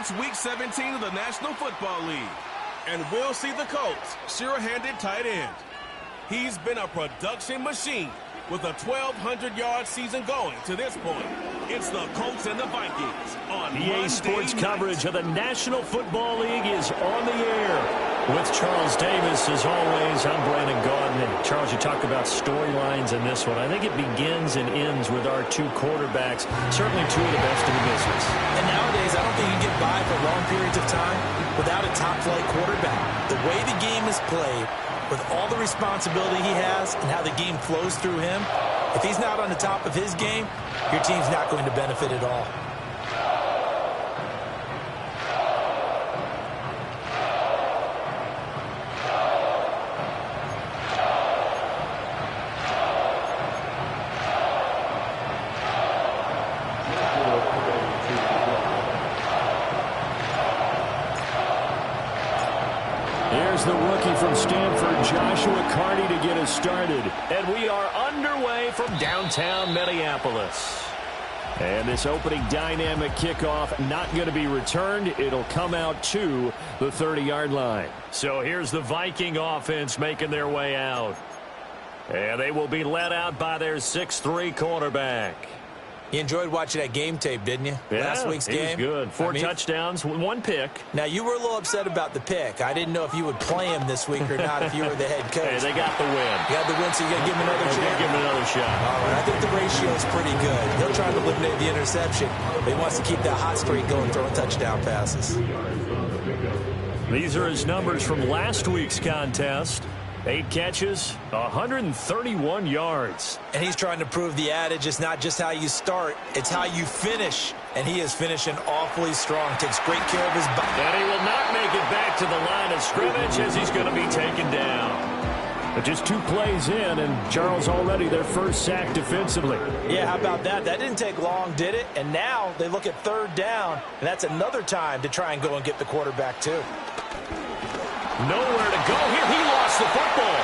It's Week 17 of the National Football League. And we'll see the Colts' sure-handed tight end. He's been a production machine with a 1,200-yard season going to this point. It's the Colts and the Vikings on EA Sports coverage of the National Football League is on the air. With Charles Davis, as always, I'm Brandon Gaudin. And Charles, you talk about storylines in this one. I think it begins and ends with our two quarterbacks, certainly two of the best in the business. And nowadays, I don't think you can get by for long periods of time without a top-flight quarterback. The way the game is played, with all the responsibility he has and how the game flows through him, if he's not on the top of his game, your team's not going to benefit at all. Here's the rookie from Stanford, Joshua Carney, to get us started. And we are underway from downtown Minneapolis. And this opening dynamic kickoff not going to be returned. It'll come out to the 30-yard line. So here's the Viking offense making their way out. And they will be led out by their 6'3" quarterback. You enjoyed watching that game tape, didn't you? Yeah, Last week's game. He was good. Four touchdowns, one pick. Now, you were a little upset about the pick. I didn't know if you would play him this week or not if you were the head coach. Hey, they got the win. You got the win, so you got to give him another chance. Give him another shot. All right, I think the ratio is pretty good. He'll try to eliminate the interception, but he wants to keep that hot streak going, throwing touchdown passes. These are his numbers from last week's contest. 8 catches, 131 yards. And he's trying to prove the adage, it's not just how you start, it's how you finish. And he is finishing awfully strong, takes great care of his body. And he will not make it back to the line of scrimmage as he's going to be taken down. But just 2 plays in, and Charles already their first sack defensively. Yeah, how about that? That didn't take long, did it? And now they look at 3rd down, and that's another time to try and go and get the quarterback too. Nowhere to go here. He lost the football.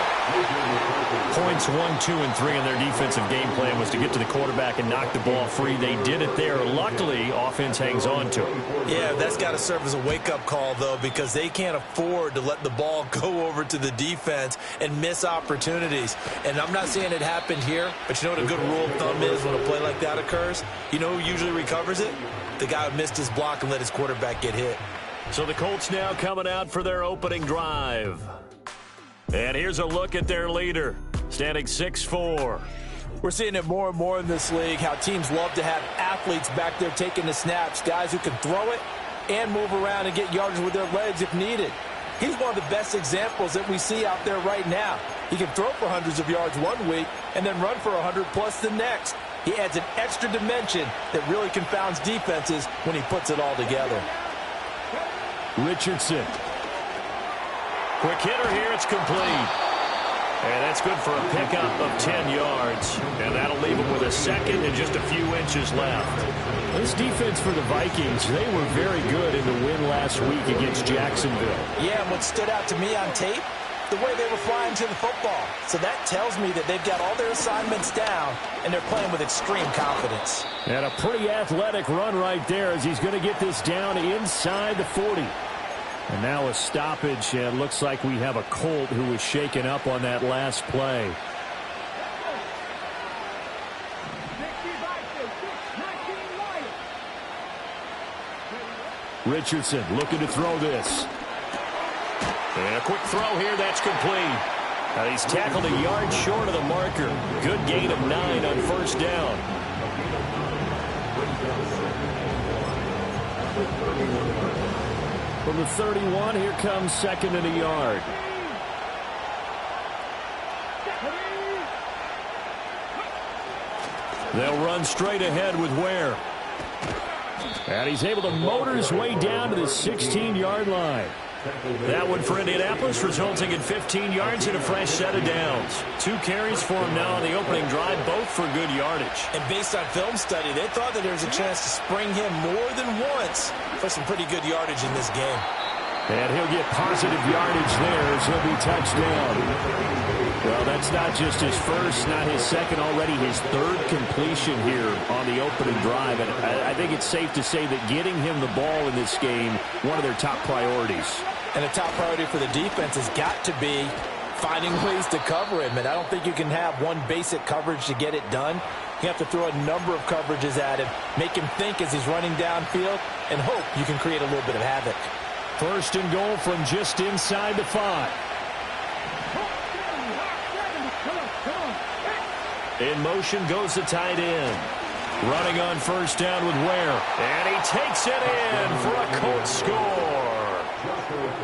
Points 1, 2, and 3 in their defensive game plan was to get to the quarterback and knock the ball free. They did it there. Luckily, offense hangs on to it. Yeah, that's got to serve as a wake-up call, though, because they can't afford to let the ball go over to the defense and miss opportunities. And I'm not saying it happened here, but you know what a good rule of thumb is when a play like that occurs? You know who usually recovers it? The guy who missed his block and let his quarterback get hit. So the Colts now coming out for their opening drive. And here's a look at their leader, standing 6'4". We're seeing it more and more in this league, how teams love to have athletes back there taking the snaps, guys who can throw it and move around and get yardage with their legs if needed. He's one of the best examples that we see out there right now. He can throw for hundreds of yards one week and then run for 100+ the next. He adds an extra dimension that really confounds defenses when he puts it all together. Richardson. Quick hitter here. It's complete. And that's good for a pickup of 10 yards. And that'll leave him with a second and just a few inches left. This defense for the Vikings, they were very good in the win last week against Jacksonville. Yeah, and what stood out to me on tape, the way they were flying to the football. So that tells me that they've got all their assignments down, and they're playing with extreme confidence. And a pretty athletic run right there as he's going to get this down inside the 40. And now a stoppage, and looks like we have a Colt who was shaken up on that last play. Richardson looking to throw this. And a quick throw here, that's complete. Now he's tackled a yard short of the marker. Good gain of 9 on first down. From the 31, here comes 2nd and a yard. They'll run straight ahead with Ware. And he's able to motor his way down to the 16-yard line. That one for Indianapolis, resulting in 15 yards and a fresh set of downs. 2 carries for him now on the opening drive, both for good yardage. And based on film study, they thought that there was a chance to spring him more than once for some pretty good yardage in this game. And he'll get positive yardage there as he'll be touched down. Well, that's not just his first, not his second, already his third completion here on the opening drive. And I think it's safe to say that getting him the ball in this game, one of their top priorities. And a top priority for the defense has got to be finding ways to cover him. And I don't think you can have one basic coverage to get it done. You have to throw a number of coverages at him, make him think as he's running downfield, and hope you can create a little bit of havoc. First and goal from just inside the 5. In motion goes the tight end. Running on first down with Ware. And he takes it in for a Colts score.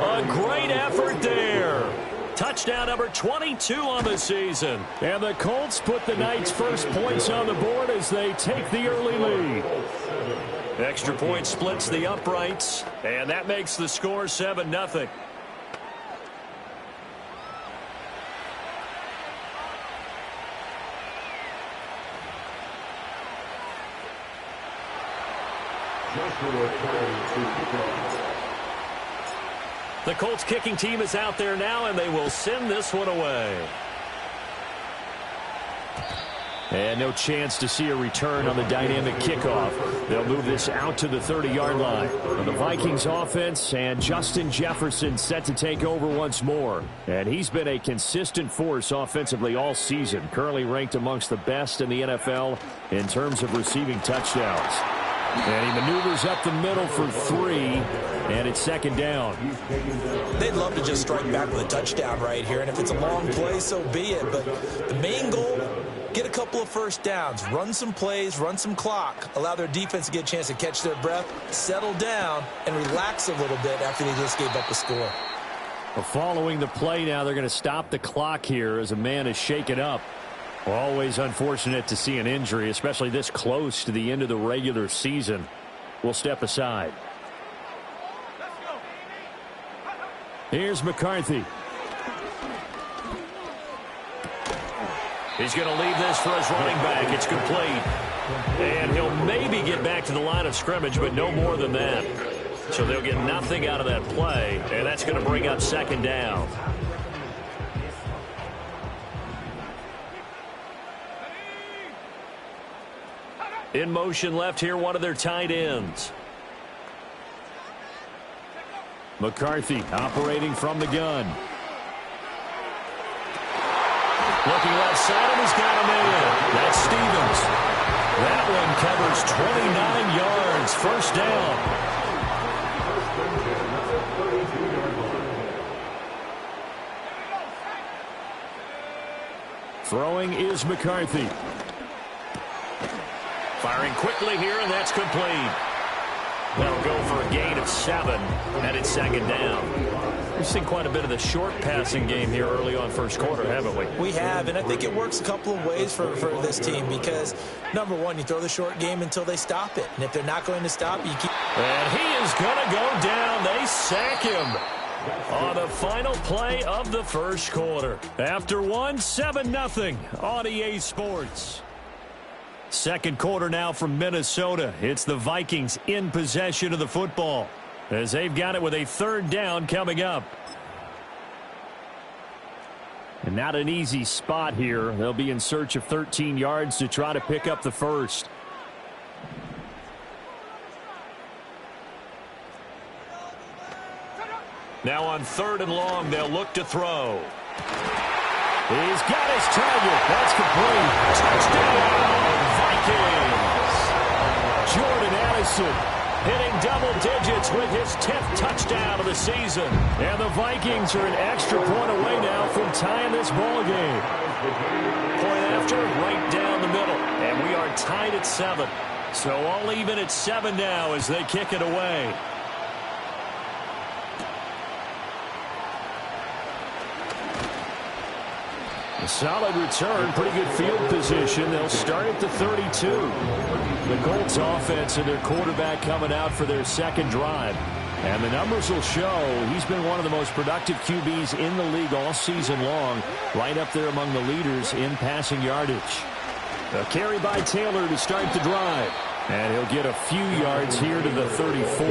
A great effort there. Touchdown number 22 on the season. And the Colts put the Knights' first points on the board as they take the early lead. Extra point splits the uprights. And that makes the score 7-0. The Colts kicking team is out there now, and they will send this one away. And no chance to see a return on the dynamic kickoff. They'll move this out to the 30-yard line. The Vikings offense and Justin Jefferson set to take over once more. And he's been a consistent force offensively all season, currently ranked amongst the best in the NFL in terms of receiving touchdowns. And he maneuvers up the middle for 3, and it's second down. They'd love to just strike back with a touchdown right here, and if it's a long play, so be it. But the main goal, get a couple of first downs, run some plays, run some clock, allow their defense to get a chance to catch their breath, settle down, and relax a little bit after they just gave up a score. Well, following the play now, they're going to stop the clock here as a man is shaken up. Always unfortunate to see an injury, especially this close to the end of the regular season. We'll step aside. Here's McCarthy. He's going to leave this for his running back. It's complete. And he'll maybe get back to the line of scrimmage, but no more than that. So they'll get nothing out of that play, and that's going to bring up second down. In motion left here, one of their tight ends. McCarthy operating from the gun. Looking left side, and he's got him in. That's Stevens. That one covers 29 yards. First down. Throwing is McCarthy. Firing quickly here, and that's complete. That'll go for a gain of 7, and it's second down. We've seen quite a bit of the short passing game here early on first quarter, haven't we? We have, and I think it works a couple of ways for this team because, number one, you throw the short game until they stop it. And if they're not going to stop, you keep... And he is going to go down. They sack him on the final play of the first quarter. After 7-0 on EA Sports. Second quarter now from Minnesota. It's the Vikings in possession of the football as they've got it with a third down coming up. And not an easy spot here. They'll be in search of 13 yards to try to pick up the first. Now on third and long, they'll look to throw. He's got his target. That's complete. Touchdown, Vikings. Jordan Addison hitting double digits with his 10th touchdown of the season. And the Vikings are an extra point away now from tying this ball game. Point after, right down the middle. And we are tied at 7. So all even at 7 now as they kick it away. A solid return, pretty good field position. They'll start at the 32. The Colts offense and their quarterback coming out for their second drive. And the numbers will show he's been one of the most productive QBs in the league all season long, right up there among the leaders in passing yardage. A carry by Taylor to start the drive. And he'll get a few yards here to the 34.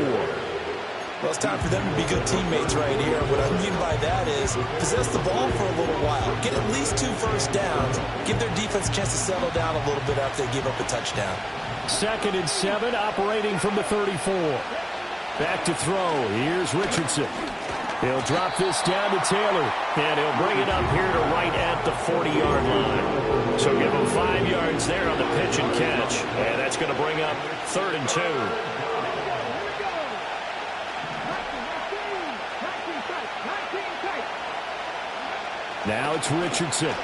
Well, it's time for them to be good teammates right here. What I mean by that is possess the ball for a little while. Get at least 2 first downs. Give their defense a chance to settle down a little bit after they give up a touchdown. 2nd and 7, operating from the 34. Back to throw. Here's Richardson. He'll drop this down to Taylor, and he'll bring it up here to right at the 40-yard line. So give him 5 yards there on the pitch and catch, and that's going to bring up 3rd and 2. Now it's Richardson.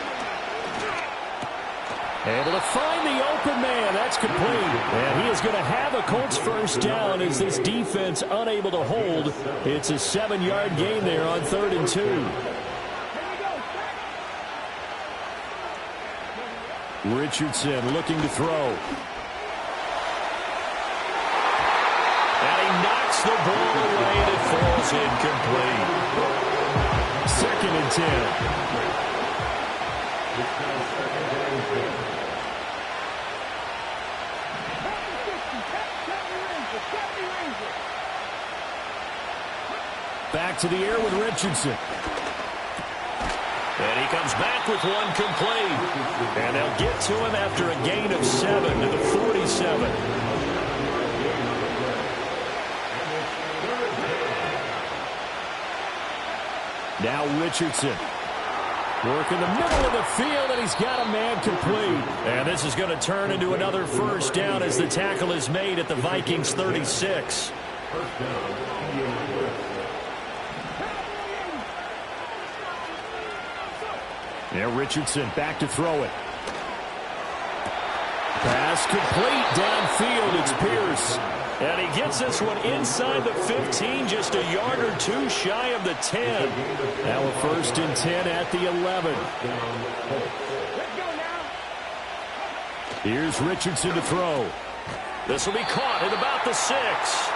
Able to find the open man. That's complete. And he is going to have a Colts first down as this defense unable to hold. It's a 7-yard gain there on 3rd and 2. Richardson looking to throw. And he knocks the ball away and it falls incomplete. 2nd and 10. Back to the air with Richardson. And he comes back with one complete. And they'll get to him after a gain of 7 to the 47. Now Richardson. Work in the middle of the field, and he's got a man complete. And this is going to turn into another first down as the tackle is made at the Vikings 36. Now Richardson back to throw it. Pass complete downfield. It's Pierce. And he gets this one inside the 15, just a yard or 2 shy of the 10. Now a 1st and 10 at the 11. Here's Richardson to throw. This will be caught at about the 6.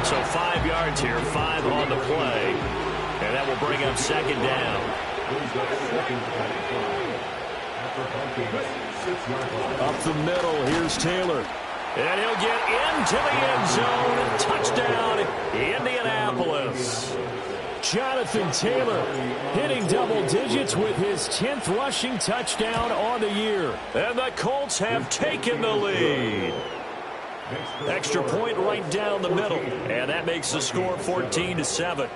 So 5 yards here, 5 on the play. And that will bring up 2nd down. Up the middle, here's Taylor. And he'll get into the end zone. Touchdown, Indianapolis. Jonathan Taylor hitting double digits with his 10th rushing touchdown on the year. And the Colts have taken the lead. Extra point right down the middle. And that makes the score 14-7.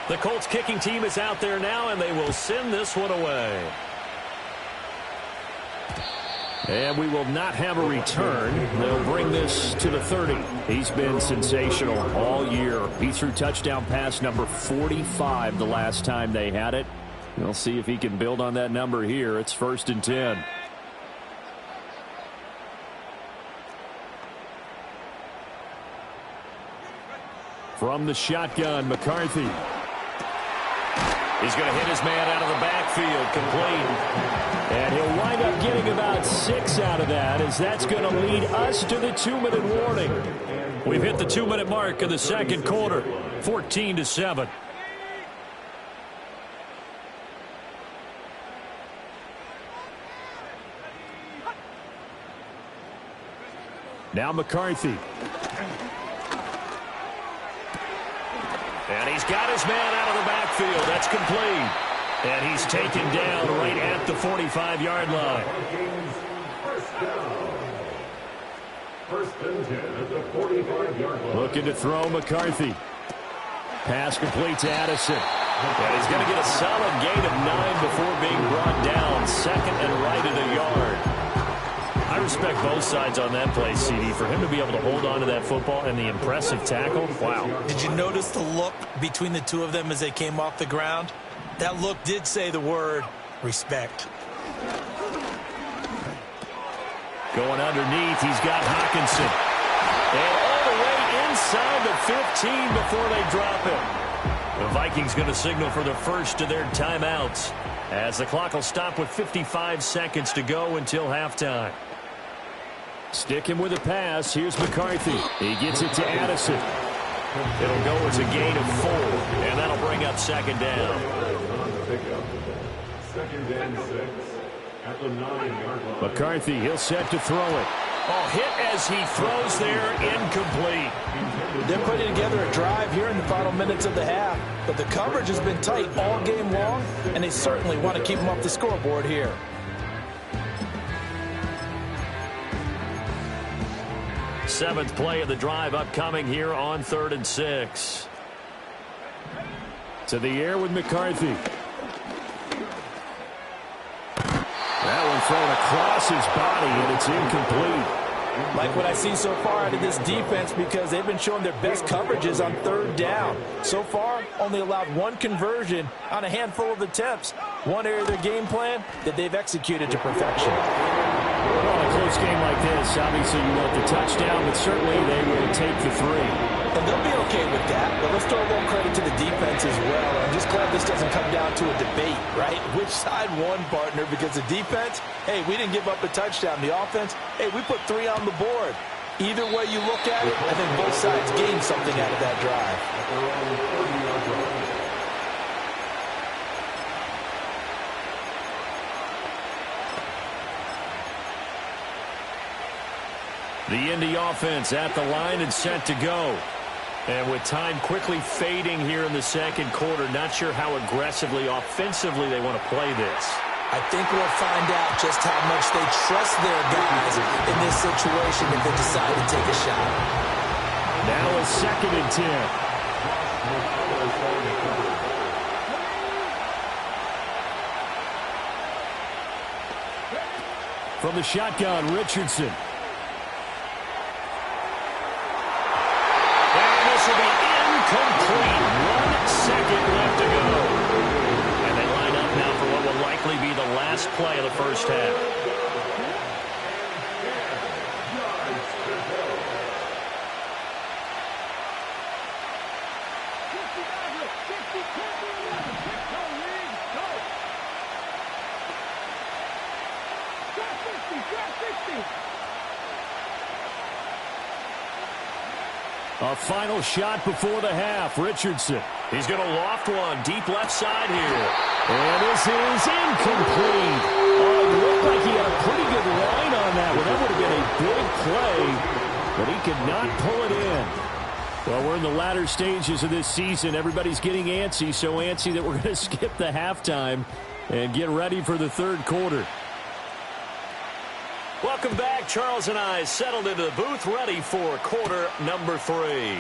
The Colts kicking team is out there now, and they will send this one away. And we will not have a return. They'll bring this to the 30. He's been sensational all year. He threw touchdown pass number 45 the last time they had it. We'll see if he can build on that number here. It's 1st and 10. From the shotgun, McCarthy. He's going to hit his man out of the backfield, complete. And he'll wind up getting about 6 out of that, as that's going to lead us to the 2-minute warning. We've hit the 2-minute mark of the 2nd quarter, 14-7. Now McCarthy. And he's got his man out of the backfield. That's complete. And he's taken down right at the 45-yard line. First and 10 at the 45-yard line. Looking to throw McCarthy. Pass complete to Addison. And he's going to get a solid gain of 9 before being brought down. 2nd and right at a yard. I respect both sides on that play, CD. For him to be able to hold on to that football and the impressive tackle, wow. Did you notice the look between the two of them as they came off the ground? That look did say the word respect. Going underneath, he's got Hockenson. And all the way inside the 15 before they drop it. The Vikings going to signal for the first of their timeouts, as the clock will stop with 55 seconds to go until halftime. Stick him with a pass. Here's McCarthy. He gets it to Addison. It'll go as a gain of 4, and that'll bring up 2nd down. 2nd and 6 at the 9-yard line. McCarthy, he'll set to throw it. Oh, hit as he throws there, incomplete. They're putting together a drive here in the final minutes of the half, but the coverage has been tight all game long, and they certainly want to keep them off the scoreboard here. Seventh play of the drive upcoming here on 3rd and 6. To the air with McCarthy. That one thrown across his body, and it's incomplete. Like what I see so far out of this defense, because they've been showing their best coverages on 3rd down. So far, only allowed one conversion on a handful of attempts. One area of their game plan that they've executed to perfection. Well, in a close game like this, obviously you want the touchdown, but certainly they will take the 3. And they'll be okay with that, but let's throw a little credit to the defense as well. I'm just glad this doesn't come down to a debate, right? Which side won, partner? Because the defense, hey, we didn't give up a touchdown. The offense, hey, we put 3 on the board. Either way you look at it, I think both sides gained something out of that drive. The Indy offense at the line and set to go. And with time quickly fading here in the second quarter, not sure how aggressively, offensively they want to play this. I think we'll find out just how much they trust their guys in this situation if they decide to take a shot. Now a 2nd and 10. From the shotgun, Richardson. This will be incomplete. 1 second left to go. And they line up now for what will likely be the last play of the first half. A final shot before the half. Richardson. He's going to loft one deep left side here. And this is incomplete. Oh, it looked like he had a pretty good line on that one. That would have been a big play, but he could not pull it in. Well, we're in the latter stages of this season. Everybody's getting antsy, so antsy that we're going to skip the halftime and get ready for the 3rd quarter. Welcome back. Charles and I settled into the booth ready for quarter number 3.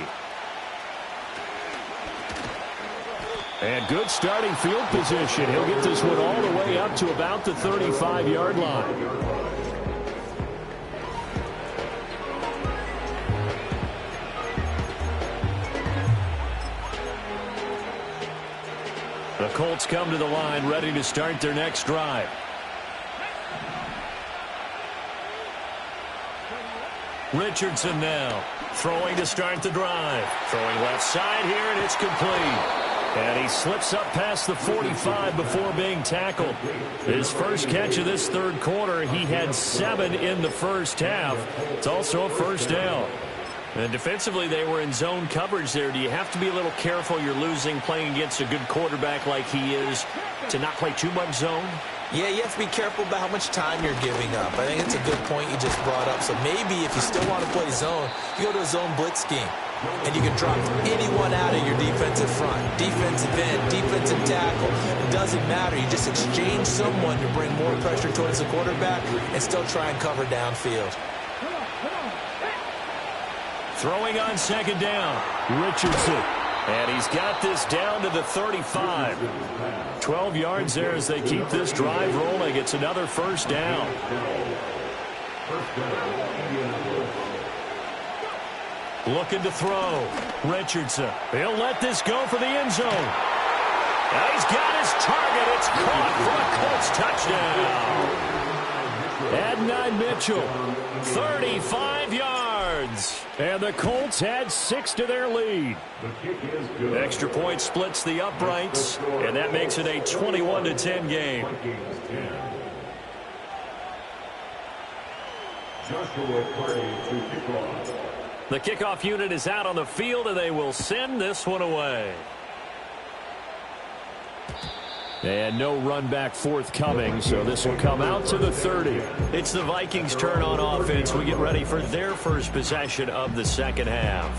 And good starting field position. He'll get this one all the way up to about the 35-yard line. The Colts come to the line ready to start their next drive. Richardson now throwing to start the drive. Throwing left side here, and it's complete. And he slips up past the 45 before being tackled. His first catch of this 3rd quarter, he had 7 in the first half. It's also a first down. And defensively, they were in zone coverage there. Do you have to be a little careful? You're losing playing against a good quarterback like he is to not play too much zone? Yeah, you have to be careful about how much time you're giving up. I think it's a good point you just brought up. So maybe if you still want to play zone, you go to a zone blitz scheme. And you can drop anyone out of your defensive front. Defensive end, defensive tackle. It doesn't matter. You just exchange someone to bring more pressure towards the quarterback and still try and cover downfield. Throwing on 2nd down. Richardson. And he's got this down to the 35. 12 yards there as they keep this drive rolling. It's another first down. Looking to throw. Richardson. He'll let this go for the end zone. Now he's got his target. It's caught for a Colts touchdown. Adonai Mitchell. 35 yards. And the Colts had 6 to their lead. Extra point splits the uprights, and that makes it a 21-10 game. The kickoff unit is out on the field, and they will send this one away. And no run back forthcoming, so this will come out to the 30. It's the Vikings' turn on offense. We get ready for their first possession of the second half.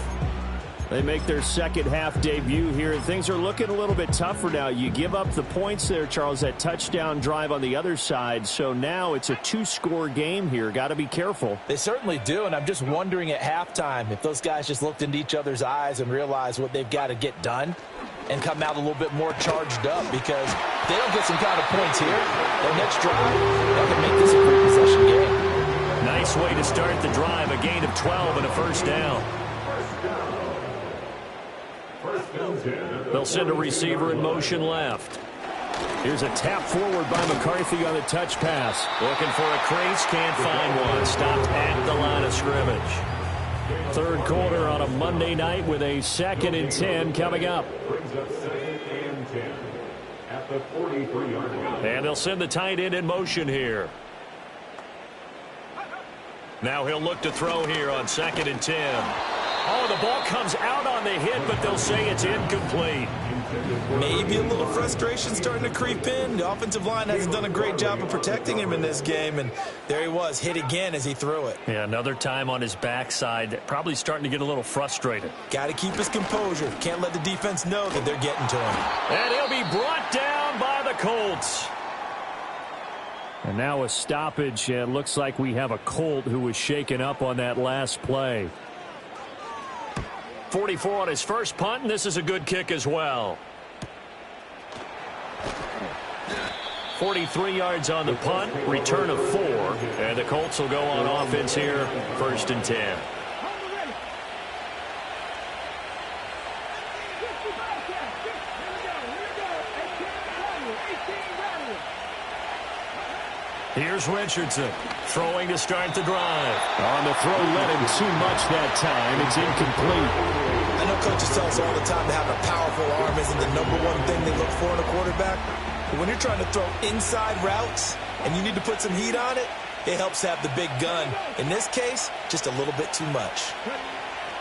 They make their second half debut here, and things are looking a little bit tougher now. You give up the points there, Charles, that touchdown drive on the other side, so now it's a two-score game here. Got to be careful. They certainly do, and I'm just wondering at halftime if those guys just looked into each other's eyes and realized what they've got to get done and come out a little bit more charged up, because if they don't get some kind of points here, their next drive, that can make this a three-possession game. Nice way to start the drive, a gain of 12 and a first down. They'll send a receiver in motion left. Here's a tap forward by McCarthy on the touch pass. Looking for a crease, can't find one. Stopped at the line of scrimmage. Third quarter on a Monday night with a 2nd and 10 coming up. And they'll send the tight end in motion here. Now he'll look to throw here on 2nd and 10. Oh, the ball comes out on the hit, but they'll say it's incomplete. Maybe a little frustration starting to creep in. The offensive line hasn't done a great job of protecting him in this game, and there he was, hit again as he threw it. Yeah, another time on his backside, probably starting to get a little frustrated. Got to keep his composure. Can't let the defense know that they're getting to him. And he'll be brought down by the Colts. And now a stoppage, and it looks like we have a Colt who was shaken up on that last play. 44 on his first punt, and this is a good kick as well. 43 yards on the punt, return of 4, and the Colts will go on offense here, 1st and 10. Here's Richardson, throwing to start the drive. On the throw, led him too much that time. It's incomplete. I know coaches tell us all the time that having a powerful arm isn't the #1 thing they look for in a quarterback. But when you're trying to throw inside routes and you need to put some heat on it, it helps have the big gun. In this case, just a little bit too much.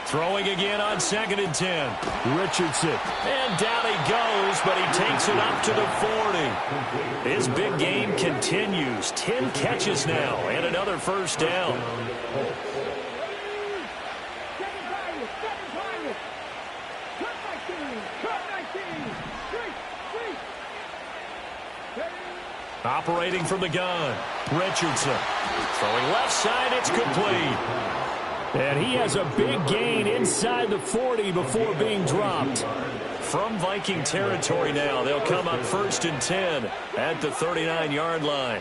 Throwing again on 2nd and 10. Richardson. And down he goes, but he takes it up to the 40. His big game continues. 10 catches now and another first down. Operating from the gun. Richardson. Throwing left side, it's complete. And he has a big gain inside the 40 before being dropped. From Viking territory now, they'll come up 1st and 10 at the 39-yard line.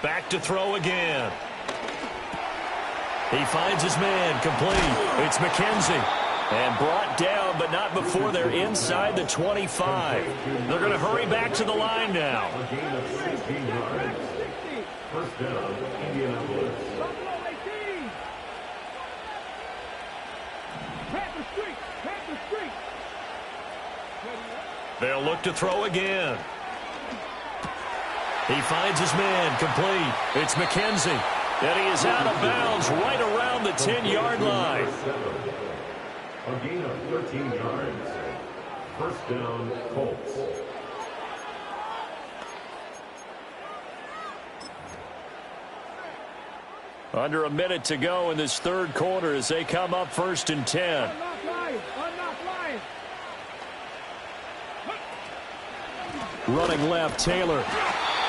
Back to throw again. He finds his man, complete. It's McKenzie. And brought down, but not before they're inside the 25. They're going to hurry back to the line now. First down, Indianapolis. They'll look to throw again. He finds his man, complete. It's McKenzie. And he is out of bounds right around the 10-yard line. A gain of 13 yards. First down, Colts. Under a minute to go in this third quarter as they come up 1st and 10. Running left, Taylor.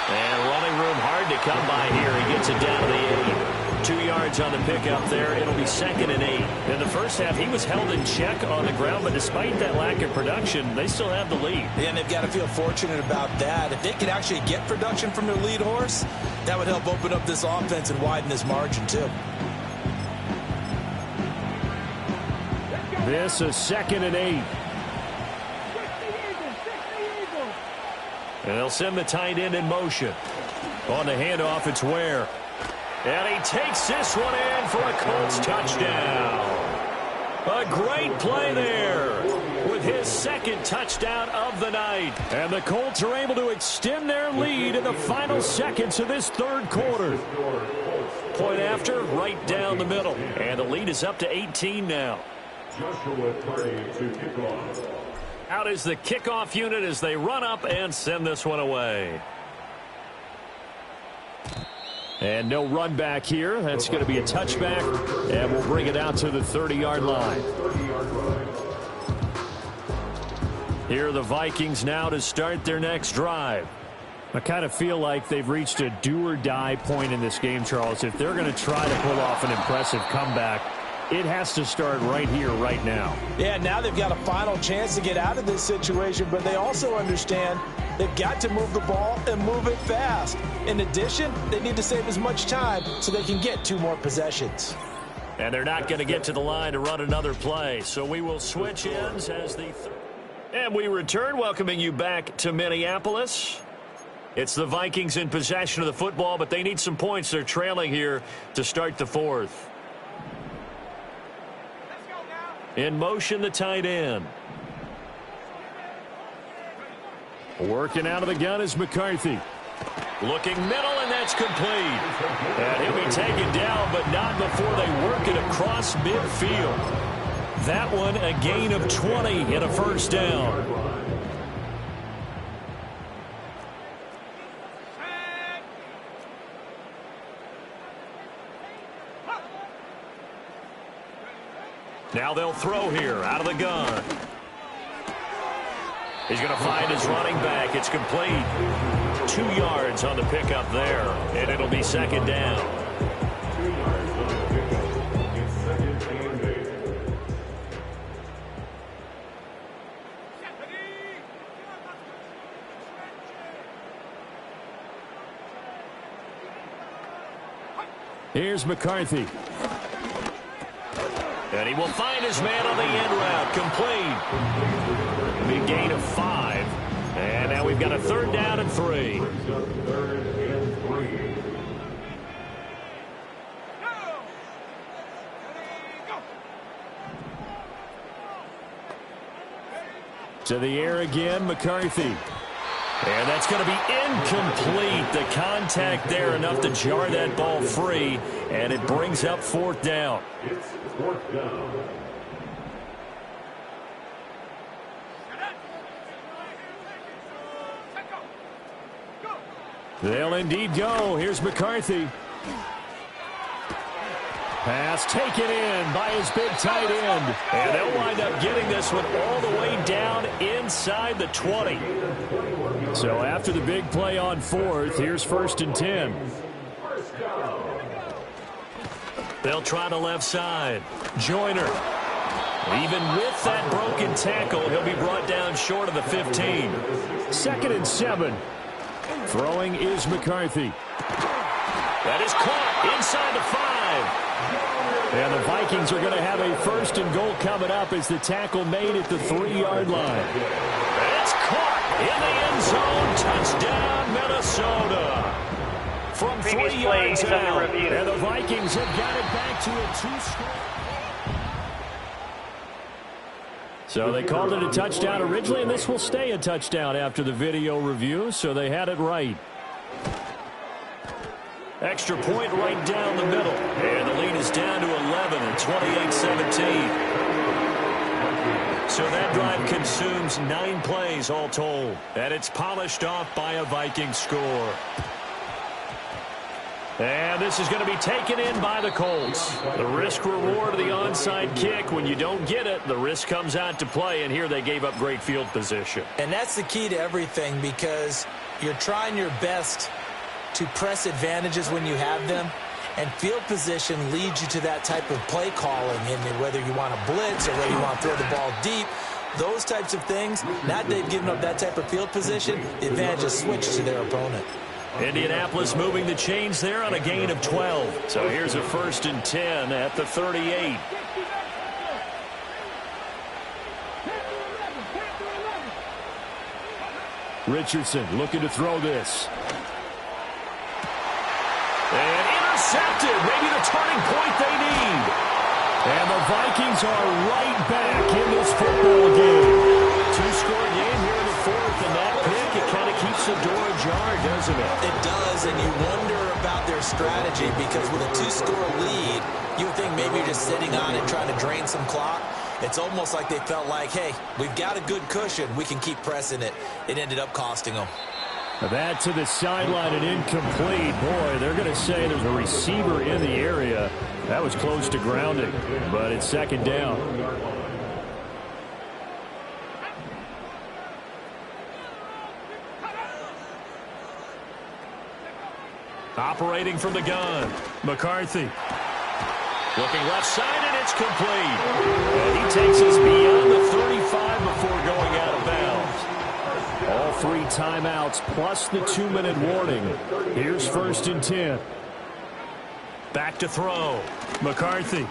And running room hard to come by here. He gets it down to the 8. 2 yards on the pickup there. It'll be 2nd and 8. In the first half, he was held in check on the ground, but despite that lack of production, they still have the lead. Yeah, and they've got to feel fortunate about that. If they can actually get production from their lead horse, that would help open up this offense and widen this margin, too. This is 2nd and 8. And they'll send the tight end in motion. On the handoff, it's Ware. And he takes this one in for a Colts touchdown. A great play there with his 2nd touchdown of the night. And the Colts are able to extend their lead in the final seconds of this third quarter. Point after, right down the middle. And the lead is up to 18 now. Joshua Carty to kick off. Out is the kickoff unit as they run up and send this one away. And no run back here. That's going to be a touchback, and we'll bring it out to the 30-yard line. Here are the Vikings now to start their next drive. I kind of feel like they've reached a do-or-die point in this game, Charles. If they're going to try to pull off an impressive comeback, it has to start right here, right now. Yeah, now they've got a final chance to get out of this situation, but they also understand they've got to move the ball and move it fast. In addition, they need to save as much time so they can get 2 more possessions. And they're not going to get to the line to run another play, so we will switch ends as the... And we return, welcoming you back to Minneapolis. It's the Vikings in possession of the football, but they need some points. They're trailing here to start the 4th. In motion, the tight end. Working out of the gun is McCarthy. Looking middle, and that's complete. And he'll be taken down, but not before they work it across midfield. That one a gain of 20 and a first down. Now they'll throw here out of the gun. He's going to find his running back. It's complete. 2 yards on the pickup there, and it'll be second down. 2 yards on the pickup. It's second and 8. Here's McCarthy. And he will find his man on the end route. Complete. Big gain of 5. And now we've got a 3rd down and 3. To the air again, McCarthy. And that's going to be incomplete. The contact there enough to jar that ball free, and it brings up 4th down. It's 4th down. They'll indeed go. Here's McCarthy. Pass taken in by his big tight end. And they'll wind up getting this one all the way down inside the 20. So after the big play on 4th, here's 1st and 10. They'll try the left side. Joyner. Even with that broken tackle, he'll be brought down short of the 15. 2nd and 7. Throwing is McCarthy. That is caught inside the 5. And the Vikings are going to have a 1st and goal coming up as the tackle made at the 3-yard line. That's caught in the end zone. Touchdown, Minnesota. From 3 yards out. And the Vikings have got it back to a 2-score. So they called it a touchdown originally, and this will stay a touchdown after the video review, so they had it right. Extra point right down the middle. And the lead is down to 11 at 28-17. So that drive consumes 9 plays all told. And it's polished off by a Viking score. And this is going to be taken in by the Colts. The risk-reward of the onside kick. When you don't get it, the risk comes out to play, and here they gave up great field position. And that's the key to everything, because you're trying your best to press advantages when you have them, and field position leads you to that type of play calling, and whether you want to blitz or whether you want to throw the ball deep, those types of things. Now they've given up that type of field position, the advantage is switched to their opponent. Indianapolis moving the chains there on a gain of 12. So here's a 1st and 10 at the 38. Richardson looking to throw this. And intercepted. Maybe the turning point they need. And the Vikings are right back in this football game. 2-score game here in the 4th, and that pick, it kind of keeps the door ajar, doesn't it? It does, and you wonder about their strategy, because with a 2-score lead, you would think maybe you're just sitting on it trying to drain some clock. It's almost like they felt like, hey, we've got a good cushion. We can keep pressing it. It ended up costing them. That to the sideline and incomplete. Boy, they're going to say there's a receiver in the area. That was close to grounding, but it's second down. Operating from the gun, McCarthy. Looking left side, and it's complete. And he takes us beyond the 35 before going out of bounds. All 3 timeouts plus the 2-minute warning. Here's 1st and 10. Back to throw. McCarthy.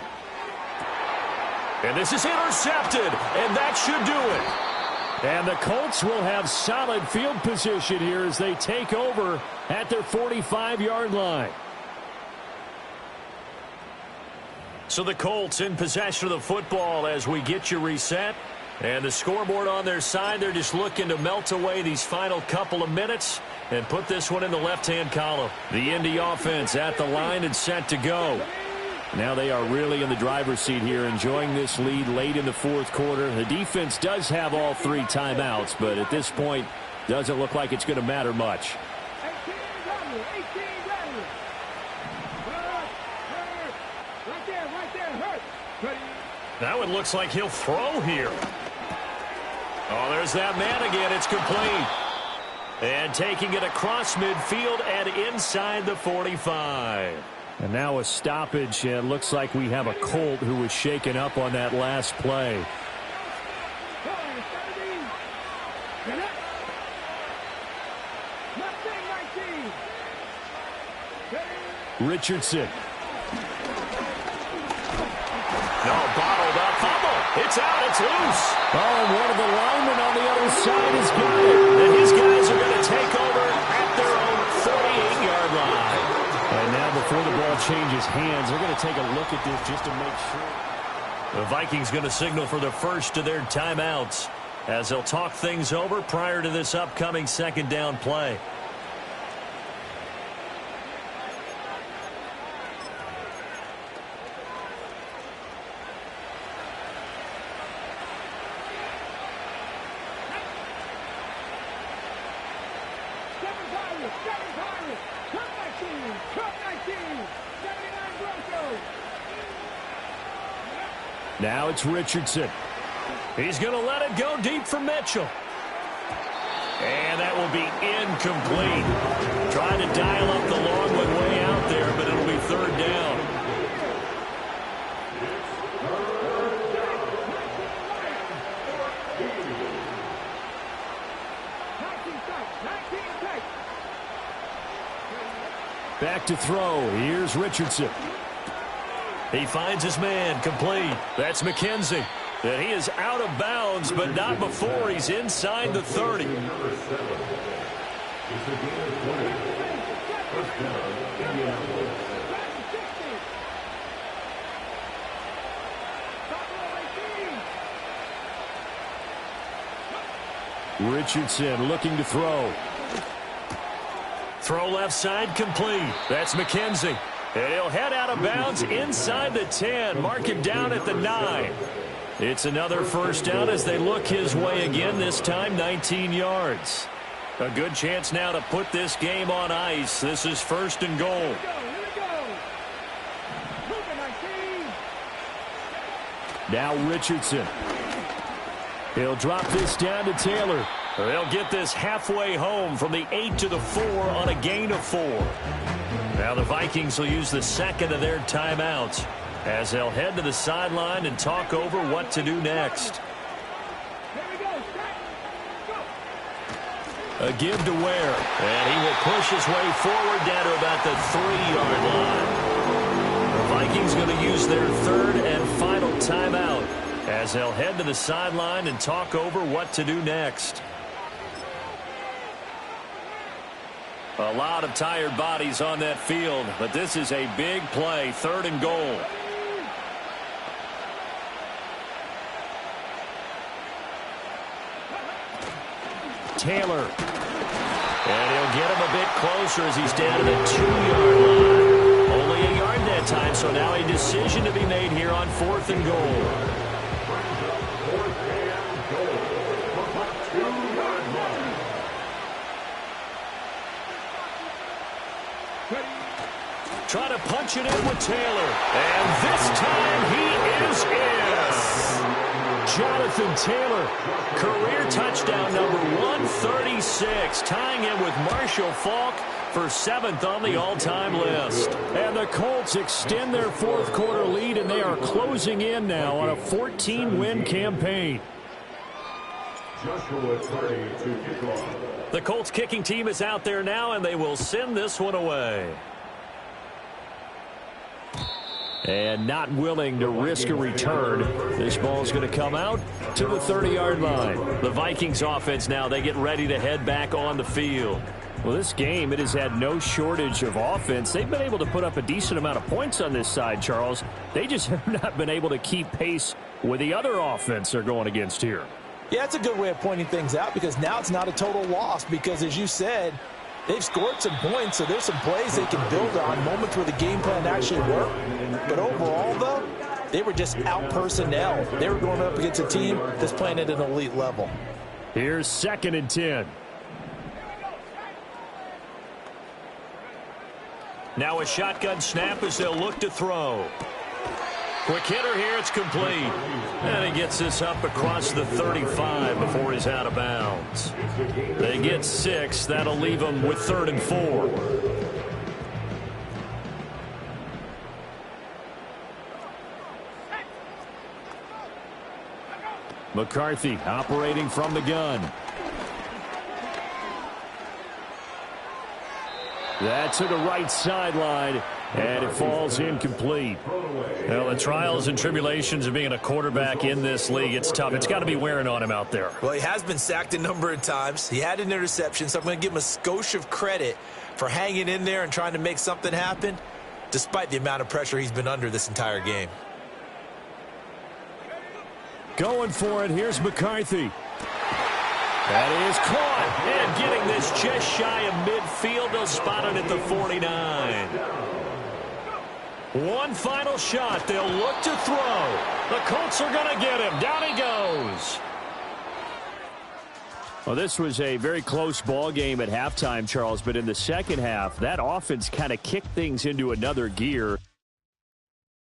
And this is intercepted, and that should do it. And the Colts will have solid field position here as they take over at their 45-yard line. So the Colts in possession of the football as we get you reset. And the scoreboard on their side, they're just looking to melt away these final couple of minutes and put this one in the left-hand column. The Indy offense at the line and set to go. Now they are really in the driver's seat here, enjoying this lead late in the 4th quarter. The defense does have all 3 timeouts, but at this point, doesn't look like it's going to matter much. That one looks like he'll throw here. Oh, there's that man again. It's complete. And taking it across midfield and inside the 45. And now a stoppage. It looks like we have a Colt who was shaken up on that last play. Richardson. No, bottled up. Fumble. It's out. It's loose. Oh, and one of the linemen on the other side has got it. And his guys are going to take over at their own 48-yard line. And now before the ball changes hands, they're going to take a look at this just to make sure. The Vikings going to signal for the first of their timeouts as they'll talk things over prior to this upcoming 2nd down play. Now it's Richardson. He's going to let it go deep for Mitchell. And that will be incomplete. Trying to dial up the long one way out there, but it'll be 3rd down. Back to throw. Here's Richardson. He finds his man, complete. That's McKenzie. And he is out of bounds, but not before he's inside the 30. Richardson looking to throw. Throw left side, complete. That's McKenzie. And he'll head out of bounds inside the 10. Mark him down at the 9. It's another 1st down as they look his way again, this time 19 yards. A good chance now to put this game on ice. This is 1st and goal. Now Richardson. He'll drop this down to Taylor. They'll get this halfway home from the 8 to the 4 on a gain of 4. Now the Vikings will use the 2nd of their timeouts as they'll head to the sideline and talk over what to do next. A give to Ware, and he will push his way forward down to about the 3-yard line. The Vikings going to use their 3rd and final timeout as they'll head to the sideline and talk over what to do next. A lot of tired bodies on that field, but this is a big play, 3rd and goal. Taylor. And he'll get him a bit closer as he's down to the 2-yard line. Only a yard that time, so now a decision to be made here on 4th and goal. Trying to punch it in with Taylor. And this time he is in. Jonathan Taylor, career touchdown number 136, tying in with Marshall Faulk for 7th on the all-time list. And the Colts extend their fourth quarter lead, and they are closing in now on a 14-win campaign. Joshua Carty to kick off. The Colts kicking team is out there now, and they will send this one away. And not willing to risk a return. This ball's going to come out to the 30-yard line. The Vikings offense now, they get ready to head back on the field. Well, this game, it has had no shortage of offense. They've been able to put up a decent amount of points on this side, Charles. They just have not been able to keep pace with the other offense they're going against here. Yeah, that's a good way of pointing things out because now it's not a total loss because, as you said, they've scored some points, so there's some plays they can build on, moments where the game plan actually worked. But overall, though, they were just out-personnel. They were going up against a team that's playing at an elite level. Here's 2nd and 10. Now a shotgun snap as they'll look to throw. Quick hitter here, it's complete. And he gets this up across the 35 before he's out of bounds. They get 6. That'll leave them with 3rd and 4. McCarthy operating from the gun. That's to the right sideline, and it falls incomplete. Well, the trials and tribulations of being a quarterback in this league, it's tough. It's got to be wearing on him out there. Well, he has been sacked a number of times. He had an interception, so I'm going to give him a skosh of credit for hanging in there and trying to make something happen, despite the amount of pressure he's been under this entire game. Going for it, here's McCarthy. That is caught. And getting this just shy of midfield. They'll spot it at the 49. One final shot. They'll look to throw. The Colts are going to get him. Down he goes. Well, this was a very close ball game at halftime, Charles, but in the second half, that offense kind of kicked things into another gear.